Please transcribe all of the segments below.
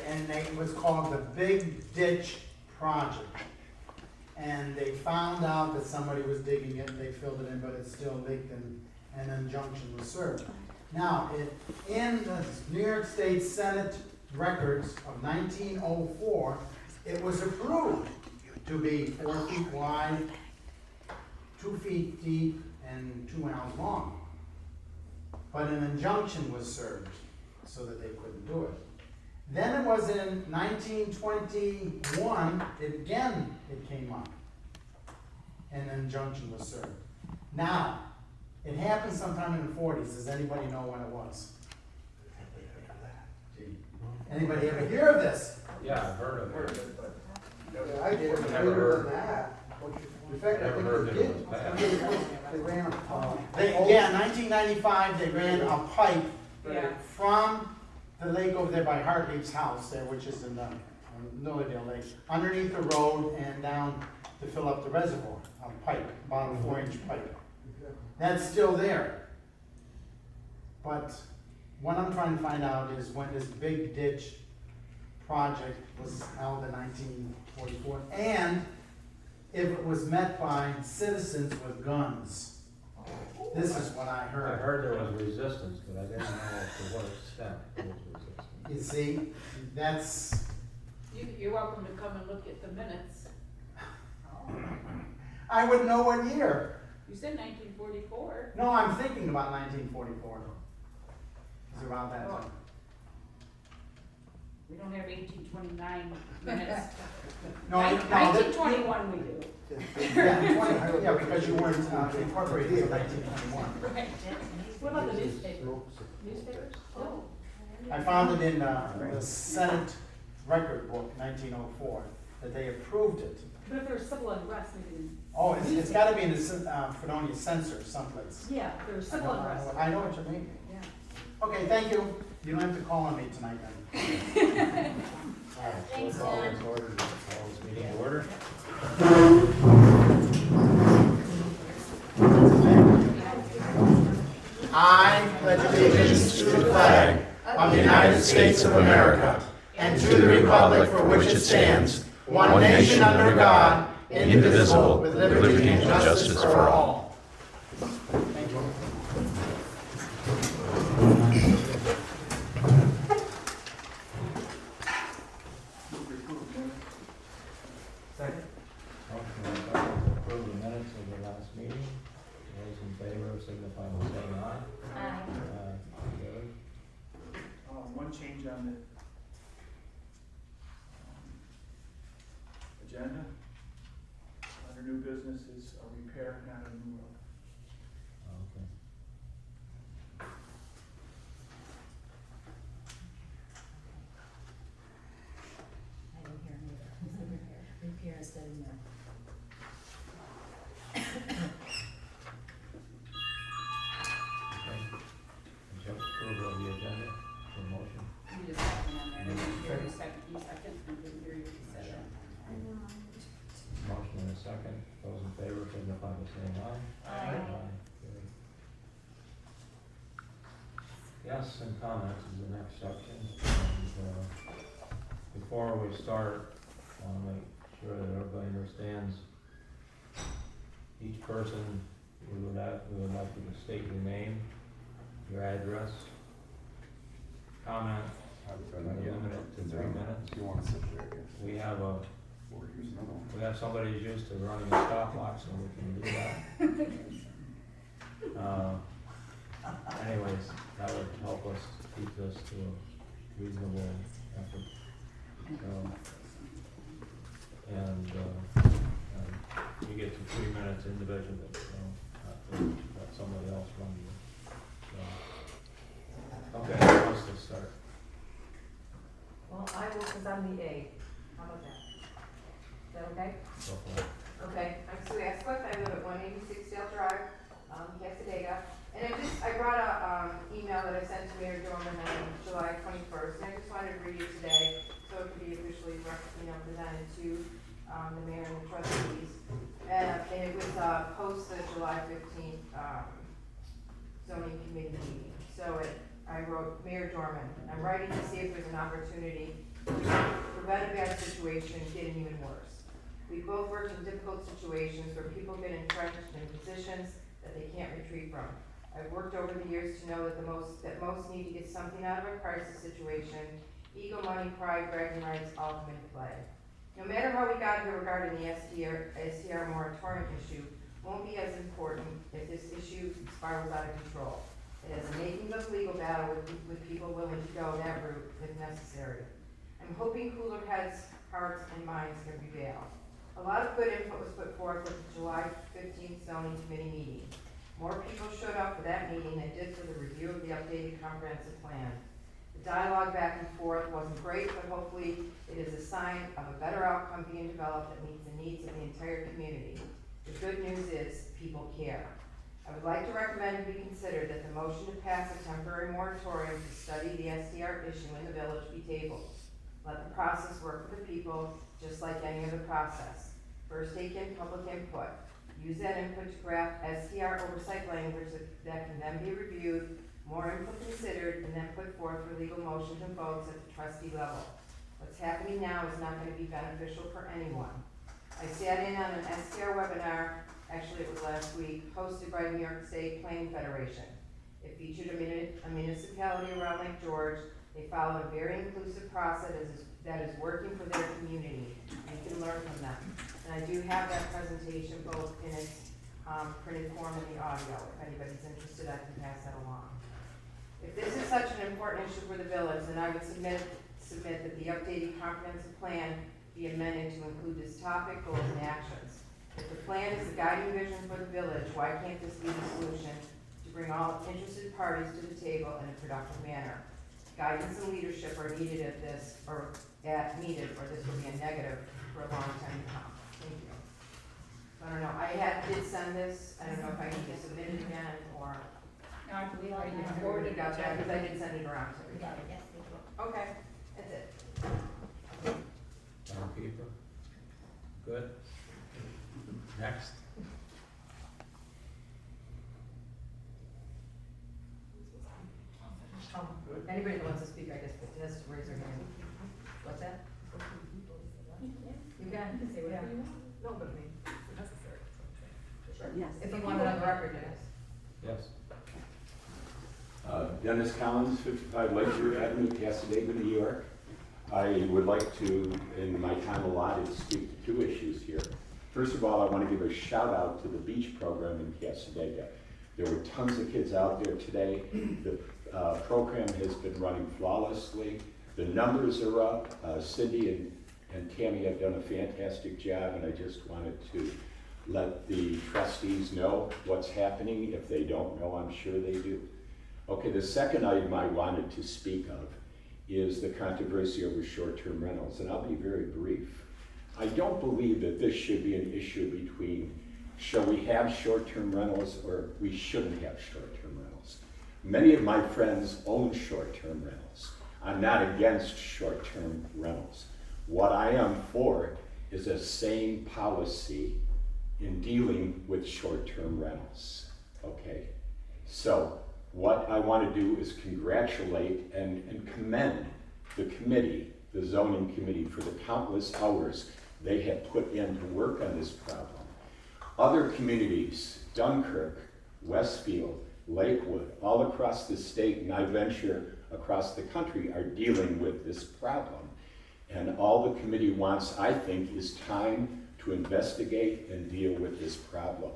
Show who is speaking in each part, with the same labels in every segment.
Speaker 1: And it was called the Big Ditch Project. And they found out that somebody was digging it, they filled it in, but it still leaked, and an injunction was served. Now, in the New York State Senate records of 1904, it was approved to be 4 feet wide, 2 feet deep, and 2 miles long. But an injunction was served so that they couldn't do it. Then it was in 1921, it came up. And an injunction was served. Now, it happened sometime in the 40s. Does anybody know when it was? Anybody ever hear of this?
Speaker 2: Yeah, I've heard of it.
Speaker 3: Yeah, I did, but
Speaker 2: Never
Speaker 3: later
Speaker 2: heard.
Speaker 3: than that. In fact, I
Speaker 2: Never
Speaker 3: think
Speaker 2: heard
Speaker 3: they
Speaker 2: that it
Speaker 3: did.
Speaker 2: was bad.
Speaker 3: They ran a pump.
Speaker 1: 1995, they ran a pipe
Speaker 4: Yeah.
Speaker 1: from the lake over there by Hartleaf's house there, which is in the Lilydale Lake, underneath the road and down to fill up the reservoir, a pipe, about a 4-inch pipe. That's still there. But what I'm trying to find out is when this Big Ditch project was held in 1944, and if it was met by citizens with guns. This is what I
Speaker 2: I
Speaker 1: heard.
Speaker 2: heard there was resistance, but I didn't know to what extent there was resistance.
Speaker 1: You see, that's,
Speaker 4: You're welcome to come and look at the minutes.
Speaker 1: I would know what year.
Speaker 4: You said 1944.
Speaker 1: No, I'm thinking about 1944. It's around that time.
Speaker 4: We don't have 1829 minutes.
Speaker 1: No,
Speaker 4: 1921 we do.
Speaker 1: yeah, because you weren't incorporated until 1921.
Speaker 4: Right. What about the newspapers? Oh.
Speaker 1: I found it in the Senate record book, 1904, that they approved it.
Speaker 5: But if there's civil unrest, we can,
Speaker 1: Oh, it's gotta be in the Fredonia censor someplace.
Speaker 5: yeah, there's civil unrest.
Speaker 1: I know what you mean.
Speaker 5: Yeah.
Speaker 1: Okay, thank you. You don't have to call on me tonight then.
Speaker 2: All right, so let's call this order, call this meeting to order.
Speaker 1: I pledge allegiance to the flag of the United States of America and to the republic for which it stands, one nation under God, indivisible, with liberty and justice for all. Thank you.
Speaker 3: Second.
Speaker 2: Motion and a second to approve the minutes of the last meeting. Those in favor signify by saying aye. Aye. Carried.
Speaker 6: One change on the agenda. Under new business is a repair, not a new road.
Speaker 2: Okay.
Speaker 5: I didn't hear him either. Repair is in there.
Speaker 2: Okay. Accept approval of the agenda for motion.
Speaker 4: You just have one on there. I didn't hear you second. You second. I didn't hear you say that.
Speaker 2: Motion and a second. Those in favor signify by saying aye.
Speaker 4: Aye.
Speaker 2: Carried. Yes, and comments is the next section. And, before we start, I want to make sure that everybody understands each person we would like you to state your name, your address, comment, limit it to 3 minutes.
Speaker 7: If you want to sit there, I guess.
Speaker 2: We have
Speaker 7: Or use another one.
Speaker 2: somebody who's used to running a stopwatch, so we can do that. Anyways, that would help us keep this to a reasonable effort. And you get to 3 minutes individually, so not to let somebody else run you. So, okay, who wants to start?
Speaker 5: Well, I will, because I'm the A. How about that? Is that okay?
Speaker 2: Go for it.
Speaker 8: Okay, I'm Sue Asquith, I live at 186 Dale Drive, Cassadaga. And I brought a email that I sent to Mayor Dorman on July 21st, and I just wanted to read it today so it could be officially presented to the mayor and the trustees. And it was post the July 15th zoning committee meeting. So it I wrote, Mayor Dorman, I'm writing to see if there's an opportunity to prevent a bad situation getting even worse. We've both worked in difficult situations where people get entrenched in positions that they can't retreat from. I've worked over the years to know that most need to get something out of a crisis situation. Ego, money, pride, bragging rights all come into play. No matter how we got here regarding the STR moratorium issue, won't be as important if this issue spirals out of control. It has a makings of legal battle with people willing to go that route if necessary. I'm hoping cooler heads, hearts, and minds can prevail. A lot of good input was put forth at the July 15th zoning committee meeting. More people showed up for that meeting than did for the review of the updated comprehensive plan. The dialogue back and forth wasn't great, but hopefully it is a sign of a better outcome being developed that meets the needs of the entire community. The good news is people care. I would like to recommend and be considered that the motion to pass a temporary moratorium to study the SDR issue in the village be tabled. Let the process work for the people, just like any other process. First take in public input. Use that input to craft SDR oversight language that can then be reviewed, more input considered, and then put forth for legal motions and votes at the trustee level. What's happening now is not going to be beneficial for anyone. I sat in on an SDR webinar, actually it was last week, hosted by New York State Planning Federation. It featured a municipality around Lake George. They followed a very inclusive process that is working for their community. You can learn from them. And I do have that presentation both in its printed form and the audio. If anybody's interested, I can pass that along. If this is such an important issue for the village, then I would submit that the updated comprehensive plan be amended to include this topic, goals, and actions. If the plan is the guiding vision for the village, why can't this be the solution to bring all interested parties to the table in a productive manner? Guidance and leadership are needed at this, or this will be a negative for a long time to come. Thank you. I don't know, did send this, I don't know if I need to submit it again, or,
Speaker 4: No, I believe I
Speaker 8: you
Speaker 4: did.
Speaker 8: forwarded it out there, because I did send it around to
Speaker 4: We got
Speaker 8: everybody.
Speaker 4: it, yes, thank you.
Speaker 8: Okay, that's it.
Speaker 2: Townkeeper? Good? Next?
Speaker 5: Anybody that wants to speak, I guess, just raise their hand. What's that? You can,
Speaker 4: Say whatever you want.
Speaker 5: no, but I mean,
Speaker 4: Necessary.
Speaker 5: sure.
Speaker 3: Yes.
Speaker 5: If you want it on the record, Dennis.
Speaker 2: Yes.
Speaker 7: Dennis Collins, 55 Lakeview Avenue, Cassadaga, New York. I would like to, in my time allotted, speak to two issues here. First of all, I want to give a shout out to the beach program in Cassadaga. There were tons of kids out there today. The program has been running flawlessly. The numbers are up. Cindy and Tammy have done a fantastic job, and I just wanted to let the trustees know what's happening. If they don't know, I'm sure they do. Okay, the second item I wanted to speak of is the controversy over short-term rentals, and I'll be very brief. I don't believe that this should be an issue between shall we have short-term rentals or we shouldn't have short-term rentals. Many of my friends own short-term rentals. I'm not against short-term rentals. What I am for is a sane policy in dealing with short-term rentals, okay? So what I want to do is congratulate and commend the committee, the zoning committee, for the countless hours they have put in to work on this problem. Other communities, Dunkirk, Westfield, Lakewood, all across the state, and I venture across the country, are dealing with this problem. And all the committee wants, I think, is time to investigate and deal with this problem.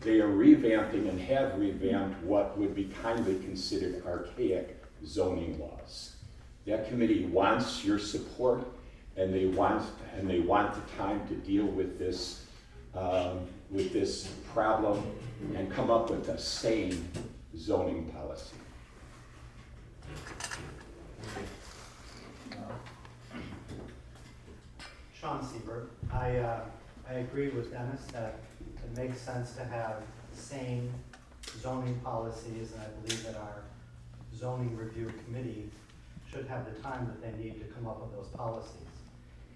Speaker 7: They are revamping and have revamped what would be kindly considered archaic zoning laws. That committee wants your support, and they want the time to deal with this problem and come up with a sane zoning policy.
Speaker 1: Sean Siebert. I agree with Dennis that it makes sense to have sane zoning policies, and I believe that our zoning review committee should have the time that they need to come up with those policies.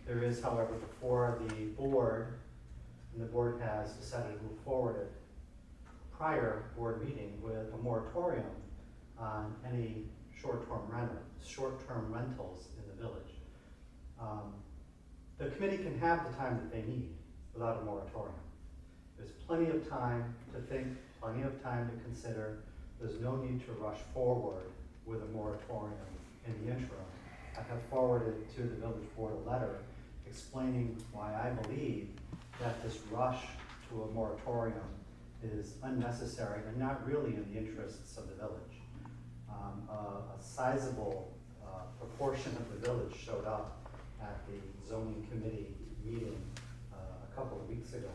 Speaker 1: There is, however, before the board, and the board has decided to move forward at prior board meeting with a moratorium on any
Speaker 9: short-term rentals in the village. The committee can have the time that they need without a moratorium. There's plenty of time to think, plenty of time to consider. There's no need to rush forward with a moratorium in the interim. I have forwarded to the village board a letter explaining why I believe that this rush to a moratorium is unnecessary and not really in the interests of the village. A sizable proportion of the village showed up at the zoning committee meeting a couple of weeks ago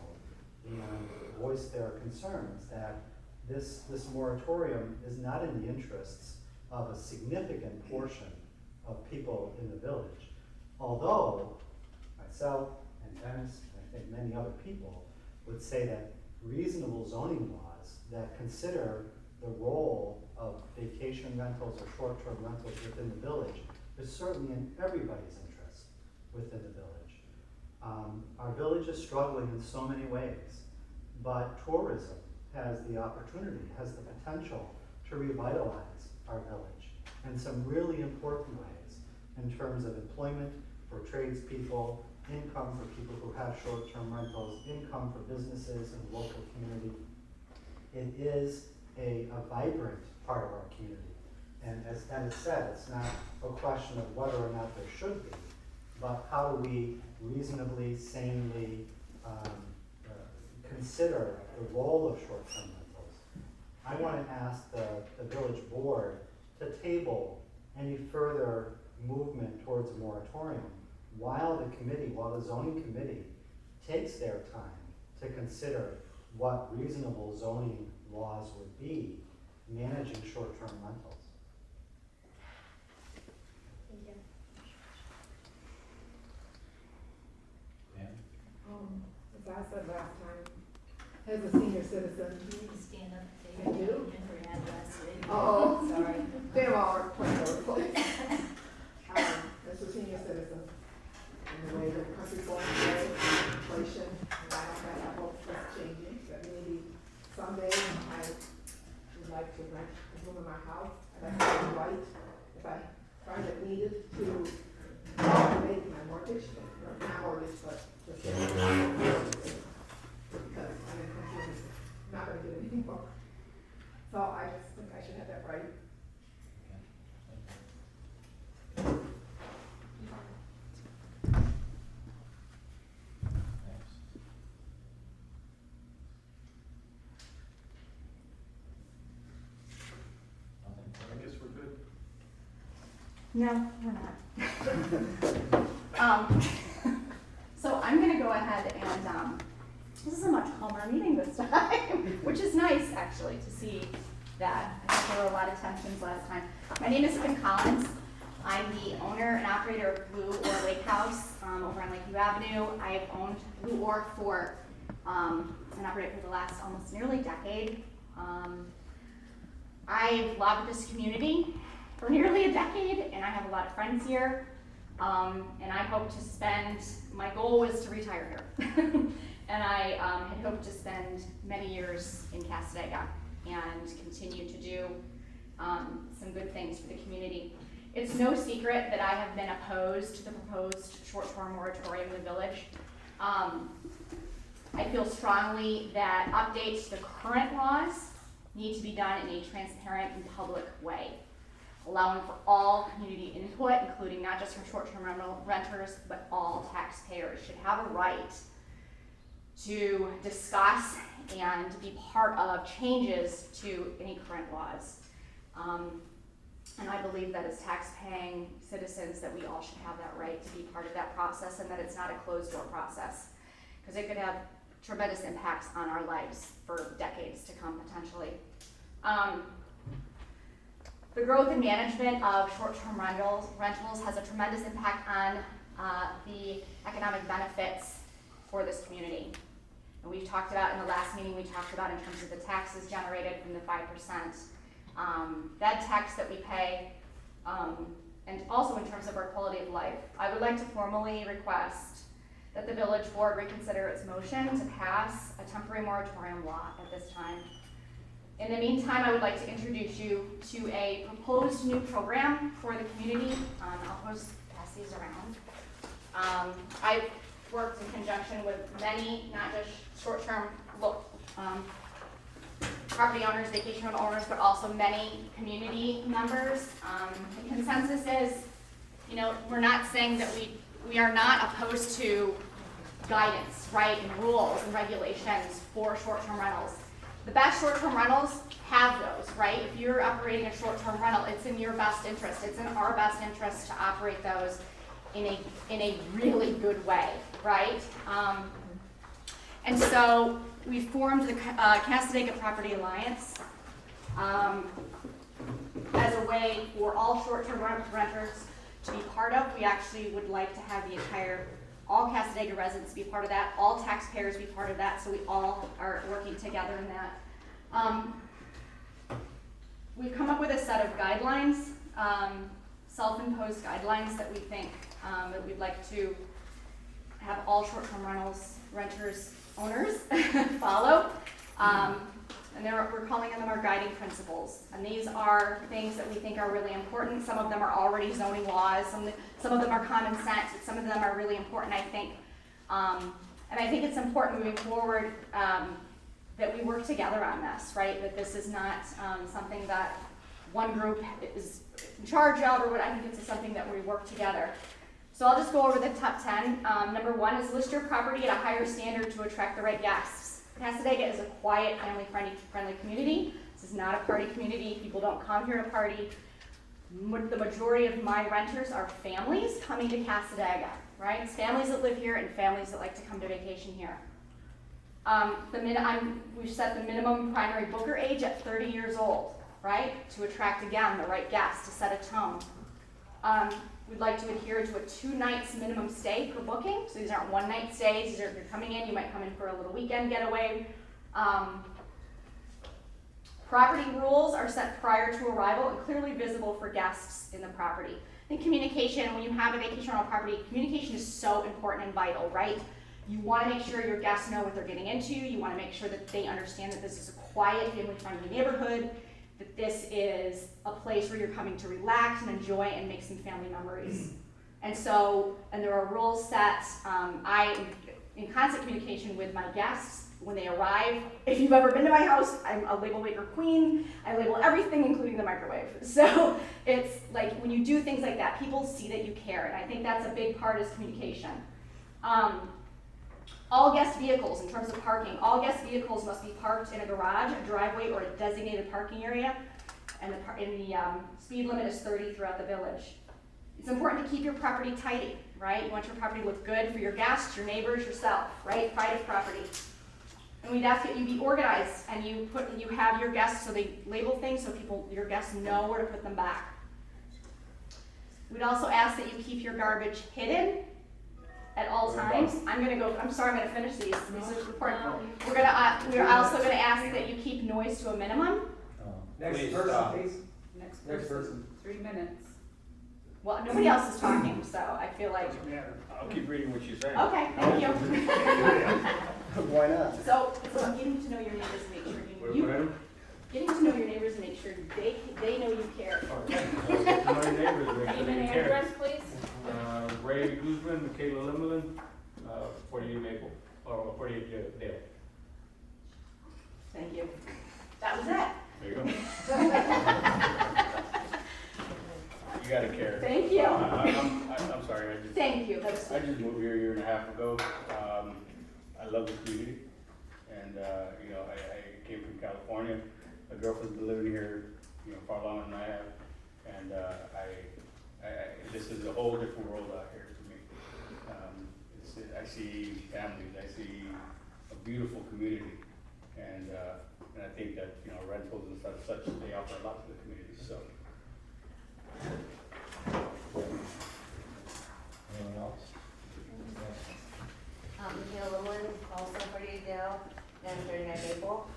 Speaker 9: and voiced their concerns that this moratorium is not in the interests of a significant portion of people in the village. Although myself and Dennis, and I think many other people, would say that reasonable zoning laws that consider the role of vacation rentals or short-term rentals within the village is certainly in everybody's interest within the village. Our village is struggling in so many ways, but tourism has the opportunity, has the potential to revitalize our village in some really important ways in terms of employment for tradespeople, income for people who have short-term rentals, income for businesses in the local community. It is a vibrant part of our community. And as Dennis said, it's not a question of whether or not there should be, but how do we reasonably, sanely consider the role of short-term rentals. I want to ask the village board to table any further movement towards a moratorium while the zoning committee takes their time to consider what reasonable zoning laws would be managing short-term rentals.
Speaker 5: Thank you.
Speaker 2: Dan?
Speaker 10: As I said last time, as a senior citizen.
Speaker 4: You need to stand up, say
Speaker 10: I
Speaker 4: your
Speaker 10: do?
Speaker 4: name and your address.
Speaker 10: Oh.
Speaker 4: Sorry.
Speaker 10: They're all over the place. As a senior citizen, and the way the country's going today, inflation, and I hope that's changing, that maybe someday I would like to rent a room in my house, and I have the right, if I find it needed, to make my mortgage, or not mortgage, but just because I'm not gonna get it anymore. So I just think I should have that right.
Speaker 6: I guess we're good.
Speaker 11: No, we're not. So I'm gonna go ahead and, this is a much calmer meeting this time, which is nice actually to see that. I think there were a lot of tensions last time. My name is Kim Collins. I'm the owner and operator of Blue Oar Lake House over on Lakeview Avenue. I have owned Blue Oar for, and operated for the last almost nearly decade. I've loved this community for nearly a decade, and I have a lot of friends here. And I hope to spend, my goal was to retire here. And I had hoped to spend many years in Cassadaga and continue to do some good things for the community. It's no secret that I have been opposed to the proposed short-term moratorium in the village. I feel strongly that updates to the current laws need to be done in a transparent and public way, allowing for all community input, including not just from short-term renters, but all taxpayers should have a right to discuss and be part of changes to any current laws. And I believe that as tax-paying citizens that we all should have that right to be part of that process, and that it's not a closed-door process, because it could have tremendous impacts on our lives for decades to come, potentially. The growth and management of short-term rentals has a tremendous impact on the economic benefits for this community. And we've talked about, in the last meeting, we talked about in terms of the taxes generated from the 5%, that tax that we pay, and also in terms of our quality of life. I would like to formally request that the village board reconsider its motion to pass a temporary moratorium law at this time. In the meantime, I would like to introduce you to a proposed new program for the community. I'll pass these around. I've worked in conjunction with many, not just short-term property owners, vacation rental owners, but also many community members. The consensus is, you know, we're not saying that we are not opposed to guidance, right, and rules and regulations for short-term rentals. The best short-term rentals have those, right? If you're operating a short-term rental, it's in your best interest. It's in our best interest to operate those in a really good way, right? And so we formed the Cassadaga Property Alliance as a way for all short-term renters to be part of. We actually would like to have all Cassadaga residents be part of that, all taxpayers be part of that, so we all are working together in that. We've come up with a set of guidelines, self-imposed guidelines that we think that we'd like to have all short-term renters, owners follow. And we're calling them our guiding principles. And these are things that we think are really important. Some of them are already zoning laws. Some of them are common sense. Some of them are really important, I think. And I think it's important moving forward that we work together on this, right? That this is not something that one group is in charge of, or what. I think it's something that we work together. So I'll just go over the top 10. Number 1 is list your property at a higher standard to attract the right guests. Cassadaga is a quiet, family-friendly community. This is not a party community. People don't come here to party. The majority of my renters are families coming to Cassadaga, right? It's families that live here and families that like to come to vacation here. We've set the minimum primary booker age at 30 years old, right? To attract, again, the right guests, to set a tone. We'd like to adhere to a 2 nights minimum stay per booking. So these aren't one-night stays. These are, if you're coming in, you might come in for a little weekend getaway. Property rules are set prior to arrival and clearly visible for guests in the property. I think communication, when you have a vacation rental property, communication is so important and vital, right? You want to make sure your guests know what they're getting into. You want to make sure that they understand that this is a quiet, family-friendly neighborhood, that this is a place where you're coming to relax and enjoy and make some family memories. And there are rules set. I'm in constant communication with my guests when they arrive. If you've ever been to my house, I'm a label maker queen. I label everything, including the microwave. So it's like when you do things like that, people see that you care, and I think that's a big part is communication. All guest vehicles, in terms of parking, all guest vehicles must be parked in a garage, a driveway, or a designated parking area, and the speed limit is 30 throughout the village. It's important to keep your property tidy, right? You want your property to look good for your guests, your neighbors, yourself, right? Pride of property. And we'd ask that you be organized and you have your guests so they label things so your guests know where to put them back. We'd also ask that you keep your garbage hidden at all times. I'm sorry, I'm gonna finish these. These are important. We're also gonna ask that you keep noise to a minimum.
Speaker 3: Next
Speaker 2: Please
Speaker 3: person,
Speaker 2: stop.
Speaker 3: please.
Speaker 4: Next
Speaker 3: Next
Speaker 4: person,
Speaker 3: person.
Speaker 4: 3 minutes.
Speaker 11: Well, nobody else is talking, so I feel like,
Speaker 6: Doesn't matter. I'll keep reading what you say.
Speaker 11: okay, thank you.
Speaker 3: Why not?
Speaker 11: So it's about getting to know your neighbors and make sure getting to know your neighbors and make sure they know you care.
Speaker 2: Okay, so get to know your neighbors, make sure
Speaker 4: Name
Speaker 2: they
Speaker 4: and
Speaker 2: care.
Speaker 4: address, please.
Speaker 2: Ray Guzman, Michaela Limmelin, 48 Maple, or 48 Dale.
Speaker 11: Thank you. That was it.
Speaker 2: There you go. You gotta care.
Speaker 11: Thank you.
Speaker 2: I'm sorry,
Speaker 11: Thank you.
Speaker 2: I just moved here a year and a half ago. I love the community, and I came from California. My girlfriend's been living here, far longer than I have, and this is a whole different world out here to me. I see families, I see a beautiful community, and I think that rentals and such they offer a lot to the community. So. Anyone else?
Speaker 12: Michaela Lillian, also 48 Dale and 39 Maple.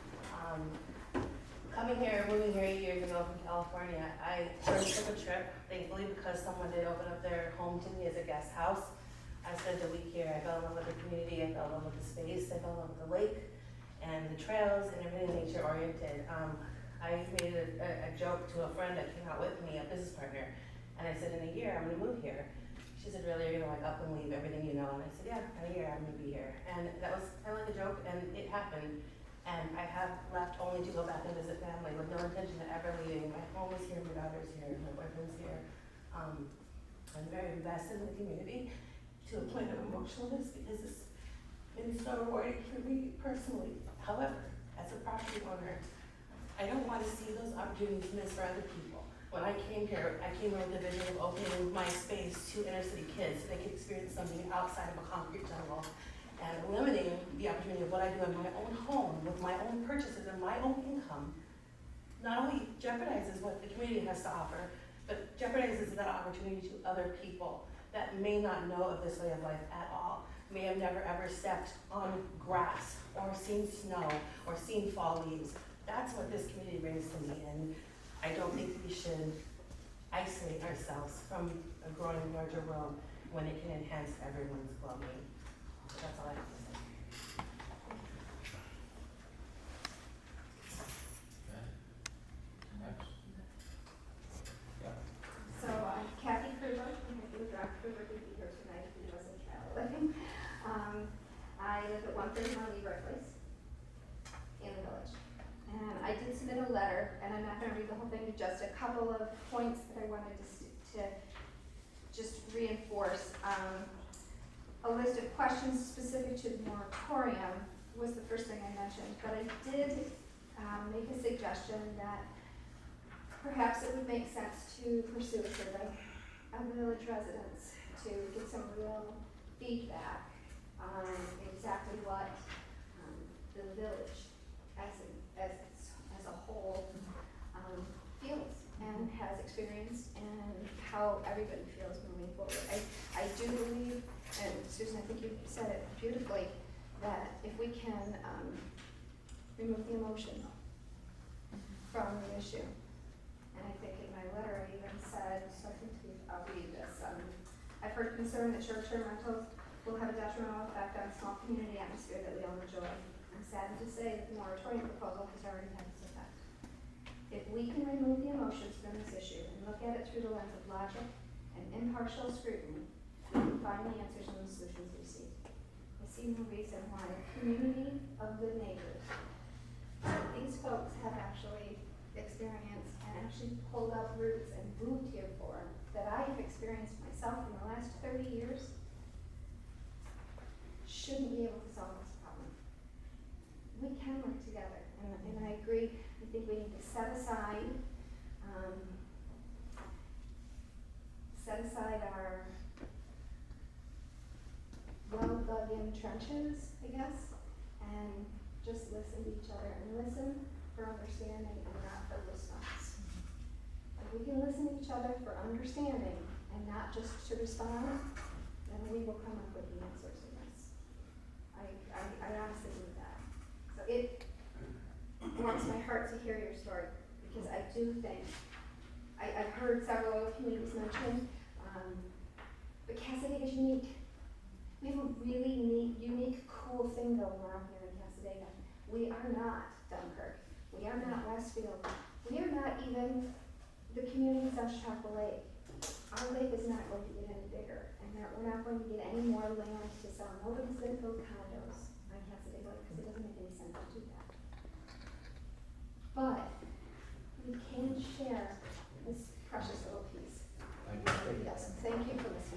Speaker 12: Moving here 8 years ago from California, I first took a trip, thankfully, because someone did open up their home to me as a guest house. I spent a week here. I fell in love with the community. I fell in love with the space. I fell in love with the lake. and the trails and everything nature oriented. I made a joke to a friend that came out with me, a business partner, and I said, in a year, I'm gonna move here. She said, really, you're gonna like up and leave everything you know? And I said, yeah, in a year, I'm gonna be here. And that was kind of like a joke, and it happened. And I have left only to go back and visit family with no intention of ever leaving. My home is here, my daughter's here, my boyfriend's here. I'm very invested in the community to a point of emotionalness because it's been so rewarding for me personally. However, as a property owner, I don't want to see those opportunities missed for other people. When I came here with the vision of opening my space to inner city kids so they could experience something outside of a concrete jungle, and limiting the opportunity of what I do in my own home with my own purchases and my own income not only jeopardizes what the community has to offer, but jeopardizes that opportunity to other people that may not know of this way of life at all, may have never ever stepped on grass or seen snow or seen fall leaves. That's what this community brings to me, and I don't think we should isolate ourselves from a growing larger world when it can enhance everyone's well-being. That's all I have to say.
Speaker 13: So I'm Kathy Kruger, I'm here with Dr. Kruger to be here tonight if he wasn't traveling. I live at 131 Leroy Place in the village. And I did submit a letter, and I'm not going to read the whole thing, just a couple of points that I wanted to just reinforce. A list of questions specific to the moratorium was the first thing I mentioned, but I did make a suggestion that perhaps it would make sense to pursue a survey of the village residents to get some real feedback on exactly what the village as a whole feels and has experienced, and how everybody feels moving forward. I do believe, and Susan, I think you said it beautifully, that if we can remove the emotion from the issue, and I think in my letter I even said, so I think I'll read this. I've heard concern that short-term rentals will have a detrimental effect on a small community atmosphere that we all enjoy. I'm saddened to say that the moratorium proposal has already had its effect. If we can remove the emotions from this issue and look at it through the lens of logic and impartial scrutiny, we can find the answers and the solutions we seek. I see no reason why a community of good neighbors that these folks have actually experienced and actually pulled up roots and moved here for, that I have experienced myself in the last 30 years, shouldn't be able to solve this problem. We can work together, and I agree. I think we need to set aside our well-dug-in trenches, I guess, and just listen to each other and listen for understanding and not for response. If we can listen to each other for understanding and not just to respond, then we will come up with the answers to this. I honestly believe that. So it warms my heart to hear your story, because I do think, I've heard several other communities mentioned, but Cassadaga is unique. We have a really unique, cool thing going on here in Cassadaga. We are not Dunkirk. We are not Westfield. We are not even the communities on Chautauqua Lake. Our lake is not going to get any bigger, and we're not going to get any more land to sell. Nobody's going to build condos on Cassadaga Lake, because it doesn't make any sense to do that. But we can share this precious little piece. Yes, thank you for listening.